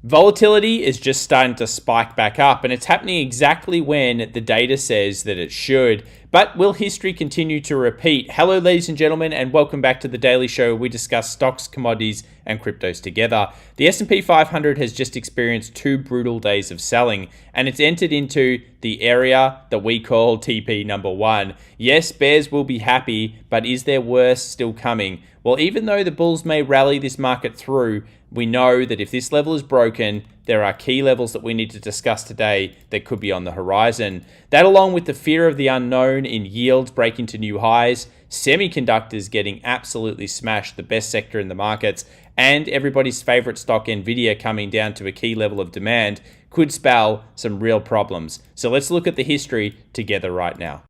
Volatility is just starting to spike back up, and it's happening exactly when the data says that it should. But will history continue to repeat? Hello, ladies and gentlemen, and welcome back to The Daily Show, where we discuss stocks, commodities, and cryptos together. The S&P 500 has just experienced 2 brutal days of selling, and it's entered into the area that we call TP number 1. Yes, bears will be happy, but is there worse still coming? Well, even though the bulls may rally this market through, we know that if this level is broken, there are key levels that we need to discuss today that could be on the horizon. That, along with the fear of the unknown in yields breaking to new highs, semiconductors getting absolutely smashed, the best sector in the markets, and everybody's favorite stock, Nvidia, coming down to a key level of demand, could spell some real problems. So let's look at the history together right now.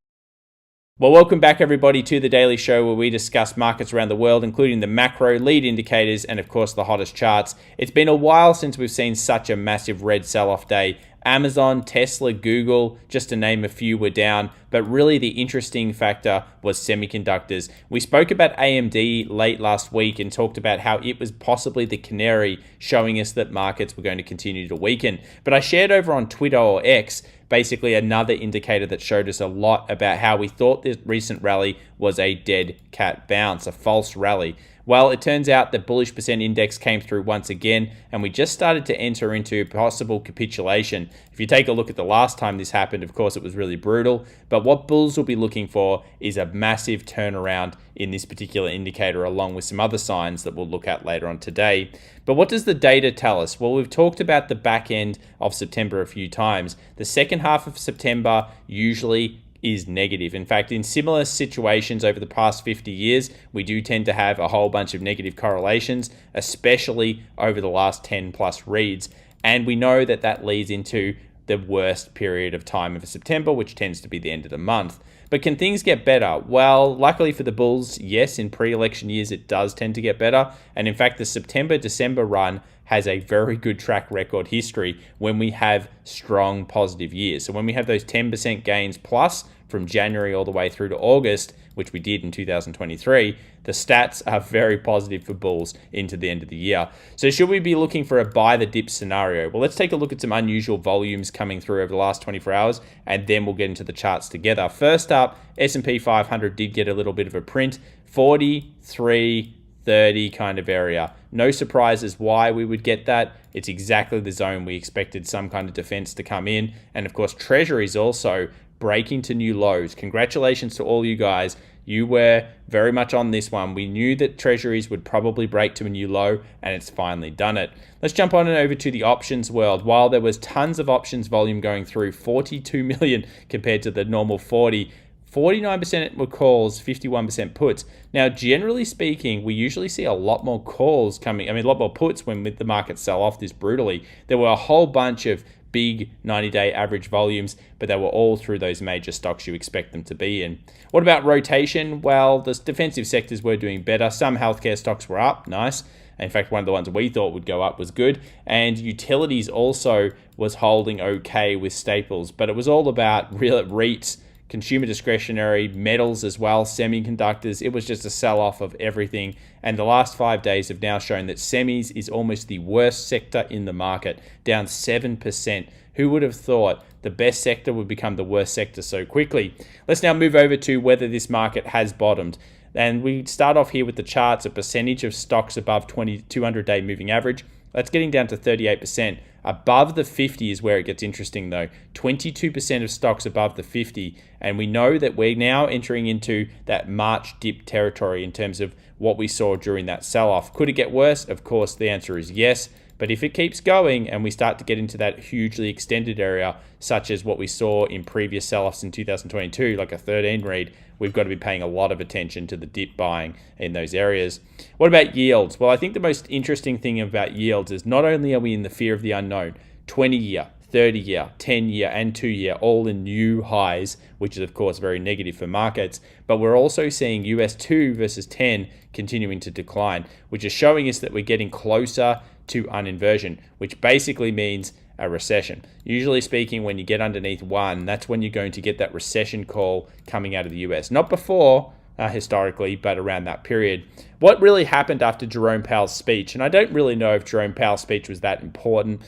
Well, welcome back everybody to The Daily Show, where we discuss markets around the world, including the macro, lead indicators, and of course the hottest charts. It's been a while since we've seen such a massive red sell-off day. Amazon, Tesla, Google, just to name a few, were down, but really the interesting factor was semiconductors. We spoke about AMD late last week and talked about how it was possibly the canary showing us that markets were going to continue to weaken. But I shared over on Twitter or X basically another indicator that showed us a lot about how we thought this recent rally was a dead cat bounce, a false rally. Well, it turns out the bullish percent index came through once again, and we just started to enter into possible capitulation. If you take a look at the last time this happened, of course, it was really brutal. But what bulls will be looking for is a massive turnaround in this particular indicator, along with some other signs that we'll look at later on today. But what does the data tell us? Well, we've talked about the back end of September a few times. The second half of September usually is negative. In fact, in similar situations over the past 50 years, we do tend to have a whole bunch of negative correlations, especially over the last 10 plus reads. And we know that that leads into the worst period of time of September, which tends to be the end of the month. But can things get better? Well, luckily for the bulls, yes, in pre-election years, it does tend to get better. And in fact, the September-December run has a very good track record history when we have strong positive years. So when we have those 10% gains plus from January all the way through to August, which we did in 2023, the stats are very positive for bulls into the end of the year. So should we be looking for a buy the dip scenario? Well, let's take a look at some unusual volumes coming through over the last 24 hours, and then we'll get into the charts together. First up, S&P 500 did get a little bit of a print, 43, 30 kind of area. No surprises why we would get that. It's exactly the zone we expected some kind of defense to come in. And of course, Treasuries also breaking to new lows. Congratulations to all you guys. You were very much on this one. We knew that Treasuries would probably break to a new low, and it's finally done it. Let's jump on and over to the options world. While there was tons of options volume going through, 42 million compared to the normal 40, 49% were calls, 51% puts. Now, generally speaking, we usually see a lot more calls coming. A lot more puts when the markets sell off this brutally. There were a whole bunch of big 90-day average volumes, but they were all through those major stocks you expect them to be in. What about rotation? Well, the defensive sectors were doing better. Some healthcare stocks were up, nice. In fact, one of the ones we thought would go up was good. And utilities also was holding okay with staples, but it was all about real REITs, consumer discretionary, metals as well, semiconductors. It was just a sell-off of everything. And the last 5 days have now shown that semis is almost the worst sector in the market, down 7%. Who would have thought the best sector would become the worst sector so quickly? Let's now move over to whether this market has bottomed. And we start off here with the charts, a percentage of stocks above 200-day moving average. That's getting down to 38%. Above the 50 is where it gets interesting though. 22% of stocks above the 50. And we know that we're now entering into that March dip territory in terms of what we saw during that sell-off. Could it get worse? Of course, the answer is yes. But if it keeps going and we start to get into that hugely extended area, such as what we saw in previous sell-offs in 2022, like a 13 read, we've got to be paying a lot of attention to the dip buying in those areas. What about yields? Well, I think the most interesting thing about yields is not only are we in the fear of the unknown, 20-year, 30-year, 10-year, and 2-year, all in new highs, which is, of course, very negative for markets. But we're also seeing US 2 versus 10 continuing to decline, which is showing us that we're getting closer to uninversion, which basically means a recession. Usually speaking, when you get underneath 1, that's when you're going to get that recession call coming out of the US. Not before, historically, but around that period. What really happened after Jerome Powell's speech, and I don't really know if Jerome Powell's speech was that important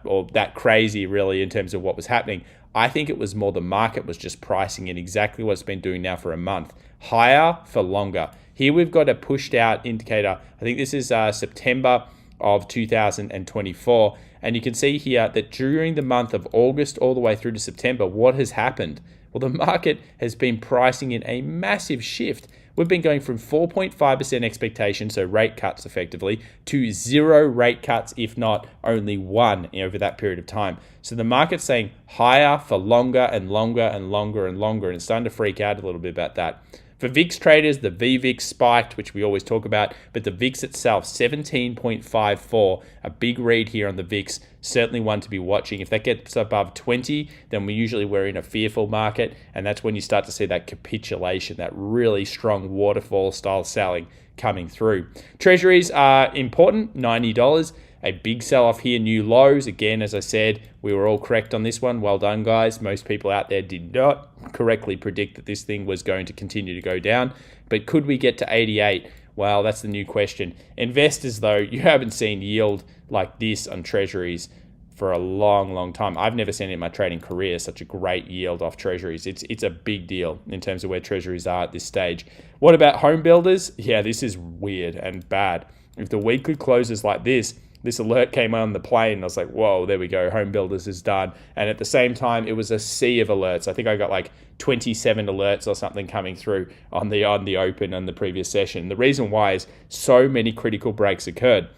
or that crazy really in terms of what was happening. I think it was more the market was just pricing in exactly what it's been doing now for a month. Higher for longer. Here we've got a pushed out indicator. I think this is September of 2024. And you can see here that during the month of August all the way through to September, what has happened? Well, the market has been pricing in a massive shift. We've been going from 4.5% expectation, so rate cuts effectively, to 0 rate cuts, if not only one over that period of time. So the market's saying higher for longer and longer and longer and longer, and it's starting to freak out a little bit about that. For VIX traders, the VVIX spiked, which we always talk about, but the VIX itself, 17.54, a big read here on the VIX, certainly one to be watching. If that gets above 20, then we're in a fearful market, and that's when you start to see that capitulation, that really strong waterfall style selling coming through. Treasuries are important, $90. A big sell-off here, new lows. Again, as I said, we were all correct on this one. Well done, guys. Most people out there did not correctly predict that this thing was going to continue to go down. But could we get to 88? Well, that's the new question. Investors, though, you haven't seen yield like this on treasuries for a long, long time. I've never seen in my trading career such a great yield off treasuries. It's a big deal in terms of where treasuries are at this stage. What about home builders? Yeah, this is weird and bad. If the weekly closes like this alert came on the plane, and I was like, whoa, there we go, home builders is done. And at the same time, it was a sea of alerts. I think I got like 27 alerts or something coming through on the open on the previous session. The reason why is so many critical breaks occurred.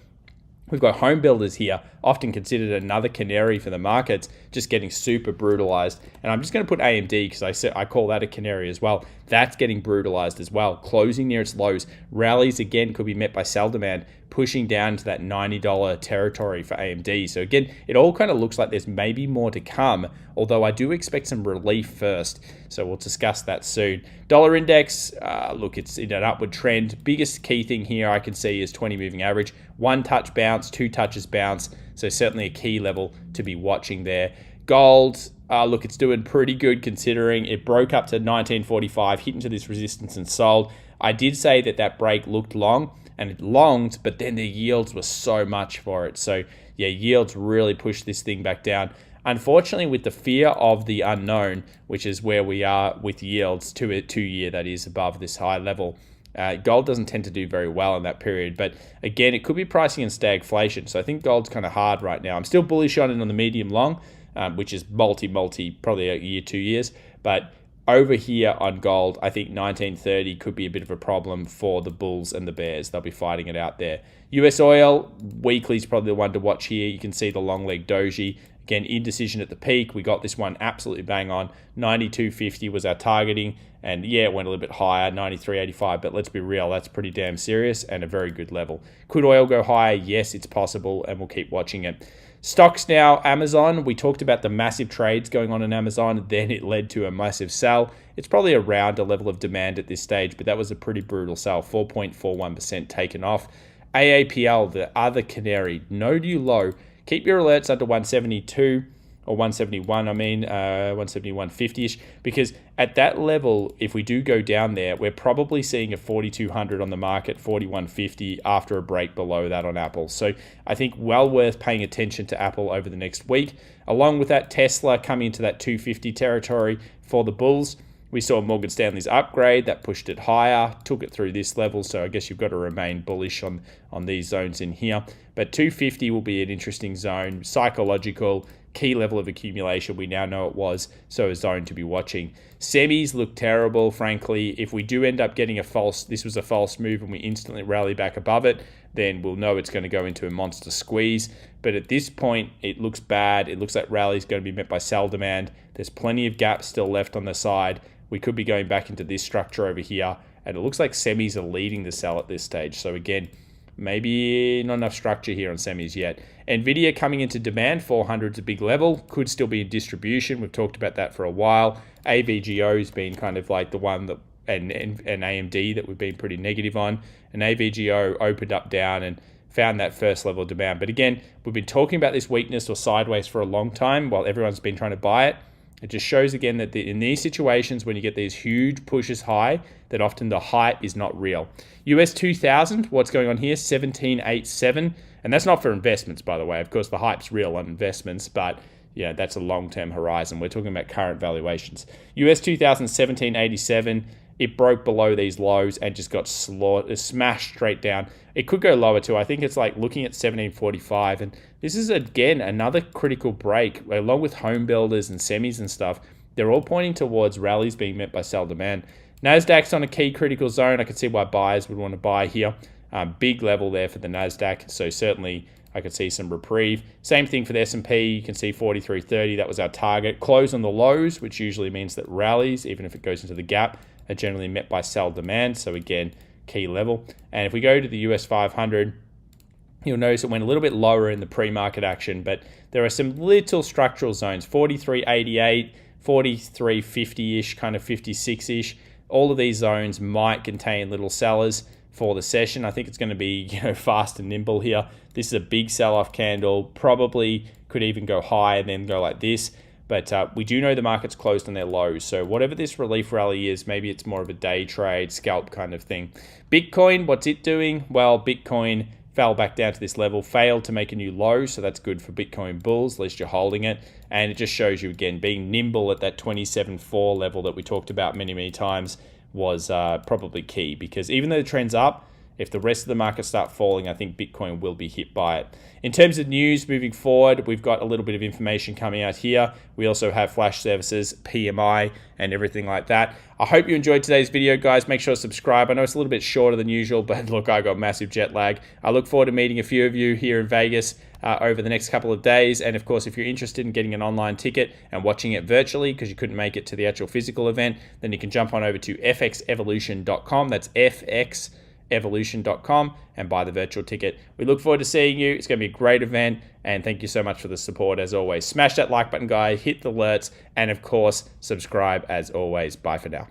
We've got home builders here, often considered another canary for the markets, just getting super brutalized. And I'm just going to put AMD because I call that a canary as well. That's getting brutalized as well, closing near its lows. Rallies again could be met by sell demand, pushing down to that $90 territory for AMD. So again, it all kind of looks like there's maybe more to come, although I do expect some relief first. So we'll discuss that soon. Dollar index, look, it's in an upward trend. Biggest key thing here I can see is 20 moving average. 1 touch bounce, 2 touches bounce. So certainly a key level to be watching there. Gold, look, it's doing pretty good considering it broke up to 1945, hit into this resistance and sold. I did say that break looked long, and it longed, but then the yields were so much for it. So yeah, yields really pushed this thing back down. Unfortunately, with the fear of the unknown, which is where we are with yields, 2 year that is above this high level, gold doesn't tend to do very well in that period. But again, it could be pricing in stagflation. So I think gold's kind of hard right now. I'm still bullish on it on the medium long, which is probably a year, 2 years. But over here on gold, I think 1930 could be a bit of a problem for the bulls and the bears. They'll be fighting it out there. US oil, weekly is probably the one to watch here. You can see the long leg doji. Again, indecision at the peak. We got this one absolutely bang on. 92.50 was our targeting. And yeah, it went a little bit higher, 93.85. But let's be real, that's pretty damn serious and a very good level. Could oil go higher? Yes, it's possible, and we'll keep watching it. Stocks now, Amazon. We talked about the massive trades going on in Amazon. Then it led to a massive sell. It's probably around a level of demand at this stage, but that was a pretty brutal sell. 4.41% taken off. AAPL, the other canary, no new low. Keep your alerts under 172 or 171, 171.50-ish, because at that level, if we do go down there, we're probably seeing a 4,200 on the market, 4,150 after a break below that on Apple. So I think well worth paying attention to Apple over the next week. Along with that, Tesla coming into that 250 territory for the bulls. We saw Morgan Stanley's upgrade that pushed it higher, took it through this level. So I guess you've got to remain bullish on these zones in here. But 250 will be an interesting zone, psychological, key level of accumulation. We now know it was, so a zone to be watching. Semis look terrible, frankly. If we do end up getting this was a false move and we instantly rally back above it, then we'll know it's going to go into a monster squeeze. But at this point, it looks bad. It looks like rally's going to be met by sell demand. There's plenty of gaps still left on the side. We could be going back into this structure over here, and it looks like semis are leading the sell at this stage. So again, maybe not enough structure here on semis yet. Nvidia coming into demand, 400 is a big level, could still be in distribution. We've talked about that for a while. AVGO's been kind of like the one that, and AMD that we've been pretty negative on. And AVGO opened up down and found that first level of demand. But again, we've been talking about this weakness or sideways for a long time while everyone's been trying to buy it. It just shows again that in these situations, when you get these huge pushes high, that often the hype is not real. US 2000, what's going on here? 1787. And that's not for investments, by the way. Of course, the hype's real on investments, but yeah, that's a long-term horizon. We're talking about current valuations. US 2000, 1787. It broke below these lows and just got smashed straight down. It could go lower too. I think it's like looking at 1745. And this is, again, another critical break. Along with home builders and semis and stuff, they're all pointing towards rallies being met by sell demand. NASDAQ's on a key critical zone. I can see why buyers would want to buy here. Big level there for the NASDAQ. So certainly I could see some reprieve. Same thing for the S&P. You can see 43.30. That was our target. Close on the lows, which usually means that rallies, even if it goes into the gap, are generally met by sell demand. So again, key level. And if we go to the US 500, you'll notice it went a little bit lower in the pre-market action, but there are some little structural zones, 43.88, 43.50-ish, kind of 56-ish. All of these zones might contain little sellers for the session. I think it's going to be, fast and nimble here. This is a big sell-off candle, probably could even go high and then go like this. But we do know the market's closed on their lows. So whatever this relief rally is, maybe it's more of a day trade, scalp kind of thing. Bitcoin, what's it doing? Well, Bitcoin fell back down to this level, failed to make a new low. So that's good for Bitcoin bulls, at least you're holding it. And it just shows you, again, being nimble at that 27.4 level that we talked about many, many times was probably key. Because even though the trend's up, if the rest of the market start falling, I think Bitcoin will be hit by it. In terms of news moving forward, we've got a little bit of information coming out here. We also have flash services, PMI, and everything like that. I hope you enjoyed today's video, guys. Make sure to subscribe. I know it's a little bit shorter than usual, but look, I got massive jet lag. I look forward to meeting a few of you here in Vegas over the next couple of days. And of course, if you're interested in getting an online ticket and watching it virtually because you couldn't make it to the actual physical event, then you can jump on over to fxevolution.com. That's fxevolution.com and buy the virtual ticket. We look forward to seeing you. It's going to be a great event, and thank you so much for the support as always. Smash that like button, guys, hit the alerts, and of course, subscribe as always. Bye for now.